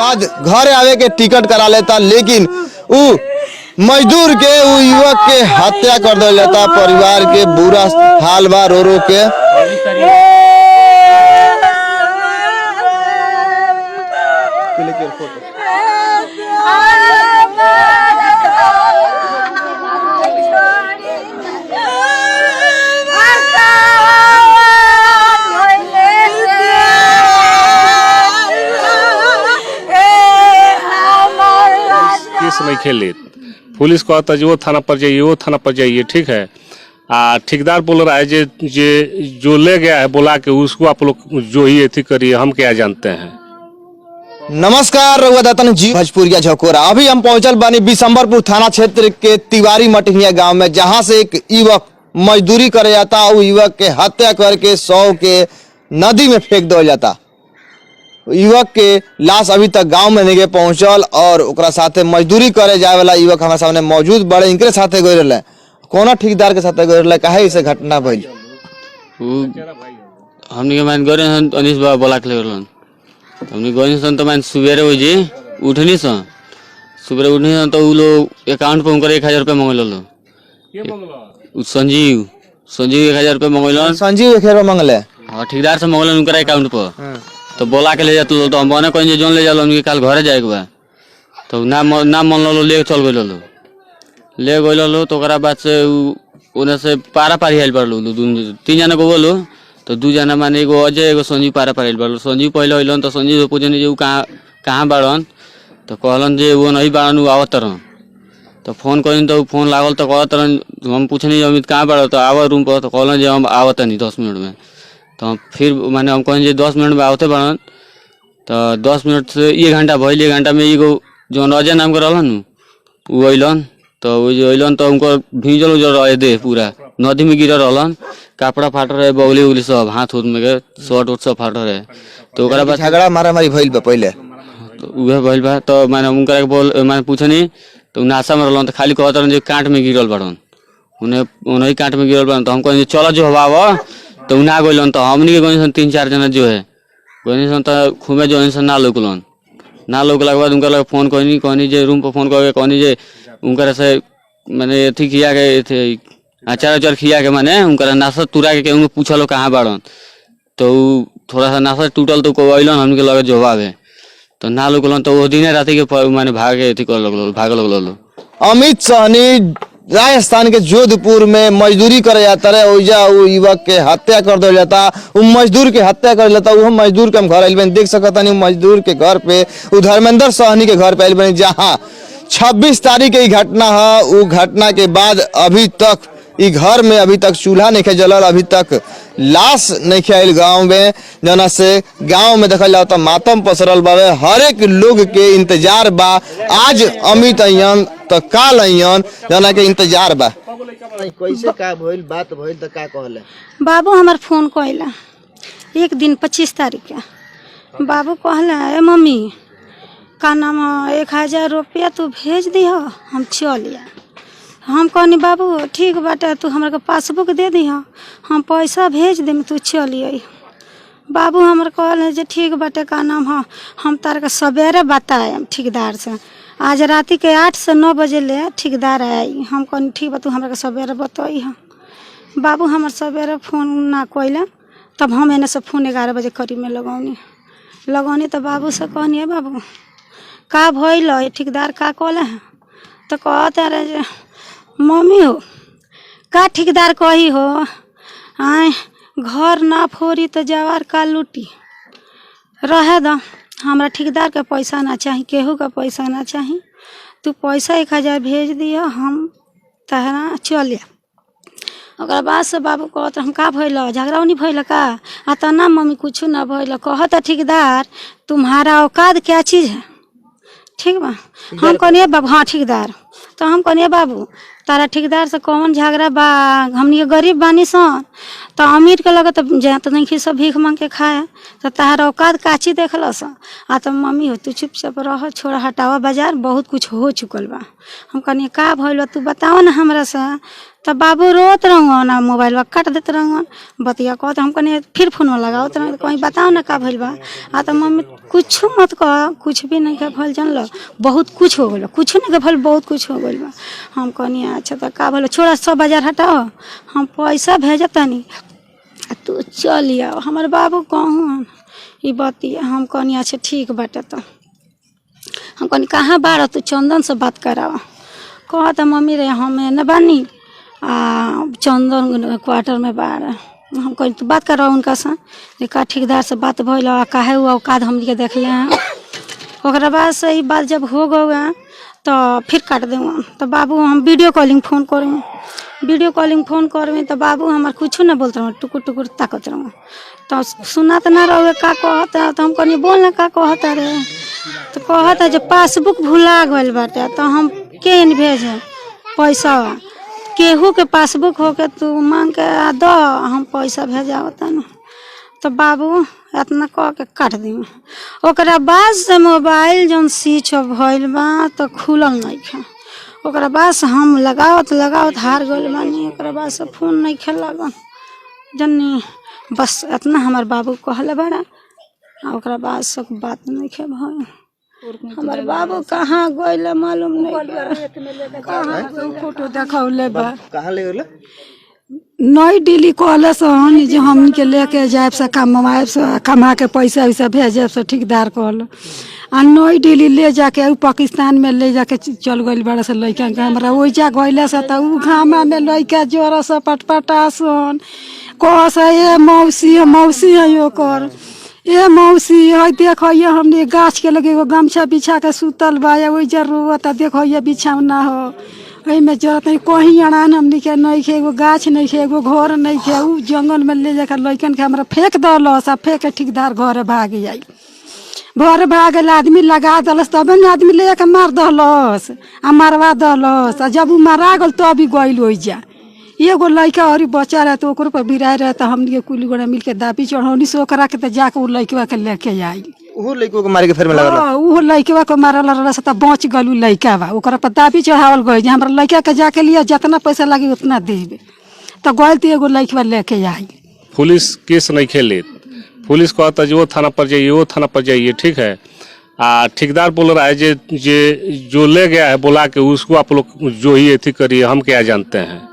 बाद घर आवे के टिकट करा लेता, लेकिन मजदूर के युवक के हत्या कर दिया जाता। परिवार के बुरा हाल बा, रो रो के। नहीं खेले, पुलिस को आता जो थाना पर जाइए, वो थाना पर जाइए, ठीक है। ठेकेदार बोल रहा है जो ले गया है बोला के उसको आप लोग जो ही एथी करिए, हम क्या जानते हैं। नमस्कार, रघुदत्तन जी भोजपुरिया झकोरा। अभी हम पहुंचल बानी बिशंबरपुर थाना क्षेत्र के तिवारी मटहिया गांव में, जहां से एक युवक मजदूरी करे जाता। वो युवक के हत्या करके 100 के नदी में फेंक दिया जाता। युवक के लाश अभी तक गांव में नहीं पहुंचल और ओकरा साथे मजदूरी करे जाए वाला युवक हमारे सामने मौजूद बड़े। इनके साथे गए रहे, कौन ठेकेदार के साथे गए रहे, काहे इसे घटना भइल? हमनी के मान गरे अनिस बाबा बोला के लेरलन, हमनी गइन सन तो मान सुबेरे हो जी उठनी सन, सुबेरे उठनी सन तो उ लोग अकाउंट पे उनकर 1000 रुपया मांगल लो। के मांगला? संजीव 1000 रुपया मांगलन। संजीव 1000 रुपया मांगले? हां, ठेकेदार से मांगलन उनकर अकाउंट पर। तो बोला के ले जात लो, तो हम बने कहीं जोन ले जालो, उनके काल घरे जाए के बा। तो ना मन लो ले चल गइल लो, ले गइल लो। तो ओकरा बाद से ओने से पारा पारी आइल बाड़लो, 3 जना को बोलो। तो 2 जना माने एगो अजय एगो संजीव पारा पारी आइल बाड़लो। संजीव पहले आइलन तो संजीव से पूछनी जे कहां बाड़न, तो कहलन जे वो नहीं बाड़न, वो आवत रहन। तो फोन करिन तो फोन लागल, तो कहत रहन, हम पूछनी अमित कहां बाड़, तो आवा रूम पर। तो कहलन जे हम आवत नहीं 10 मिनट में। तो फिर माने हम कहें 10 मिनट में आवते बड़न। तो 10 मिनट से 1 घंटा भइल। 1 घंटा में एगो जो अजय नाम के रहलन उ अइलन। तो वो जो अइलन तो उनको भीजल जो रहे दे पूरा नदी में गिरल रहलन, कपड़ा फाट रहे, बौली उली सब, हाथ उथ में के शर्ट उट सब फाट रहे। तो ओकरा बाद झगड़ा मारा मारी भइल बा पहले, तो उहे भइल बा। तो माने उनकरा के बोल माने पूछनी तो नासा में रहलन। तो खाली कहत रहन जे कांट में गिरल बड़न, उन्हें कांट में गिरल बड़न। तो हम कहें चलो जो हवा, तो ना गइलन। तो हमनी के गइसन 3-4 जना जो है गइसन, तो खुमे जो इंसान ना लोकलन। ना लोकला के बाद उनका लगे फोन कहनी जे रूम पर फोन करके कहनी जे उनकर से माने अथी किया के थे अचार खिया के, माने उनका नाश्ता तुरा के उनको पूछलो कहाँ बाड़न। तो थोड़ा सा नाश्ता टूटल तो को अइलन, हमके लगे जवाब है। तो ना लोकलन। तो वो दिन रात के माने भागे अथी कर लगलो। अमित सहनी राजस्थान के जोधपुर में मजदूरी करे जाता रहे, ओइजा वो युवक के हत्या कर दिया जाता। वो मजदूर के हत्या कर लेता। वो मजदूर के हम घर आइल बनी, देख सकता नहीं मजदूर के घर पे, वो धर्मेंद्र सहनी के घर पे आइल बनी, जहाँ 26 तारीख की घटना है। वो घटना के बाद अभी तक ई घर में अभी तक चूल्हा नहीं जलल, अभी तक लाश नहीं आयल गाँव में, जना से गाँव में देखल जाता तो मातम पसरल बावे। हर एक लोग के इंतजार बा, आज अमित अयन तो काल अयन, जना के इंतजार बा। कैसे का भइल बात भइल तो का कहले? बाबू हमार फोन कइला एक दिन 25 तारीख के। बाबू कहला ए मम्मी का नाम 1000 रुपया तू भेज दिह, हम चलिया। हम कहनी बाबू ठीक बाटे, तू हमरा के पासबुक दे दिह, हम पैसा भेज देम, तू चलिए। बाबू हमर कहले जे ठीक बाटे, का नाम है हम तार के सवेरे बताएम ठेकेदार से। आज रात के 8 से 9 बजे ले ठेकेदार आई। हम कहनी ठीक बा, तू हमरा के सवेरे बताई। बाबू हमर सवेरे फोन ना कइला। तब हम एने से फोन 11 बजे करीब में लगौनी। तो बाबू से कहनी बाबू का भइल, ठेकेदार का कहले हैं? तो कहते रहे जे मम्मी हो का ठेकेदार कही हो, आए घर ना फोड़ी तो जवार का लूटी, रहे दो, हमरा ठेकेदार के पैसा ना चाहिए, केहू का पैसा ना चाहिए, तू पैसा 1000 भेज दिया, हम तहरा चलिए। ओकरा बाद से बाबू कहत हम का भइल, झगड़ा नहीं भइल का? आता ना मम्मी कुछ ना भइल। कहता ठेकेदार तुम्हारा औकात क्या चीज़ है, ठीक बा? हम कहनी बाबू हाँ ठेकेदार। तो हम कहनी बाबू तारा ठेकेदार से कौन झगड़ा बा, हमनी के गरीब बानी सन, तो अमीर के लगे तो जात नहीं सब भीख मांग के खाए, तो तारा औकात काची देखल सन। आ तो मम्मी हो तू चुपचाप रह, छोड़ा हटावा बाजार, बहुत कुछ हो चुकल बा। हम कहनी का भइल तू बताओ ना हमरा से। तब बाबू रोत रहूँ ना, मोबाइल काट देते रहूँ, बतिया कह तो हम कहनी फिर फोन में लगाओ तो कहीं बताओ ना का भइल बा। आ तो मम्मी कुछ मत कह, कुछ भी नहीं के भइल, जान लो बहुत कुछ हो गल, कुछ नहीं के भइल, बहुत कुछ हो गल बा। हम कहनी अच्छा तो का भइल, छोड़ा सब बाजार हटाओ, हम पैसा भेजतनी तू चल आओ। हमारे बाबू कहूँ ये बतिया, हम कहनी अच्छा ठीक बाटे। तो हम कहनी कहाँ बार तू चंदन से बात करावा। कहता मम्मी रे हम न बानी चंदन क्वार्टर में बार। हम कहीं तो बात कर रहा हूँ उनका से, का ठेकेदार से बात भइल काहे हुआ औकात हम के देख ले हैं। ओकरा बाद से ही बात जब हो गए तो फिर काट दूँगा। तो बाबू हम वीडियो कॉलिंग फ़ोन करूँ, वीडियो कॉलिंग फ़ोन करूँ तो बाबू हमार कुछ ना बोलते रहूँ, टुकुर टुकुर ताकत रहूँ। तो सुनात ना रहे का कहता, तो हम कहनी बोल ना का कहता रे। तो कहता जो पासबुक भुला गल बाटे, तो हम के भेजे पैसा, केहू के पासबुक होके तू मांग के दो, हम पैसा भेजावता न। तो बाबू इतना कह के काट दी। ओकरा बाद से मोबाइल जौन स्विच ऑफ भइल बा तो खुलल नहीं खे। ओकरा बाद से हम लगावत हार गइल बानी। ओकरा बाद से फोन नहीं खे लगन जन्नी, बस इतना हमार बाबू कहले बड़ा। ओकरा बाद से बात नहीं खे भइल। हमार बाबू कहाँ गइल मालूम नहीं, कहाँ फोटो देखौले बा, कहाँ ले गेले? नई दिल्ली कहले सन जो हमनी के लेके जाए से कमाए से, कमा के पैसा वैसा भेजे से ठेकेदार कहल। आ नई दिल्ली ले जाके पाकिस्तान में ले जाके चल गइल बड़ा से लइका के। हमरा ओइजा गइले से तो उ घामा में लइका जोर से पटपटा सन कह से ए मौसी है ओकर, ए मौसी है देखो ये हमने गाछ के लगे एगो गमछा बिछा के सुतल बा, ओइजा रोवता देखो ये बिछौना हो, में जरूरत नहीं कहीं अड़ान हमनी के नहीं खे, एगो गाछ नहीं खे, एगो घर नहीं खे। उ जंगल में ले जाकर लइकन के हमरा फेंक दलस, आ फेंक के ठेकेदार घर भाग जाई। घर भाग आदमी लगा दलस, तब न आदमी ले जाकर मार दलस आ मारवा दलस। आ जब उ मारा गल तो अभी गइल ओइजा एगो लइका और बचा रहे तो ओकरो पर बिराए रहे। तो हमनी के कुल गोड़ा मिल के दाबी चढ़ौनी से ओकरा के तो जाके उ लइकवा के लेके आई। उहो लइको के मारे के फेर में लागल? उहो लइकवा के मारल रहल से त बच गलू लइकावा, ओकरा पर दाबी चढ़ावल गई जे हमरा लइका के जाके लिया जितना पैसा लागी उतना देबे। तो गइल तो एगो लइकवा लेके आई। पुलिस केस नहीं खेले, पुलिस कहता जो थाना पर जाइए, वो थाना पर जाइए, ठीक है। ठेकेदार बोल रहा है जे जो ले गया है बोला के उसको आप लोग जो ही एथी करिए, हम क्या जानते हैं।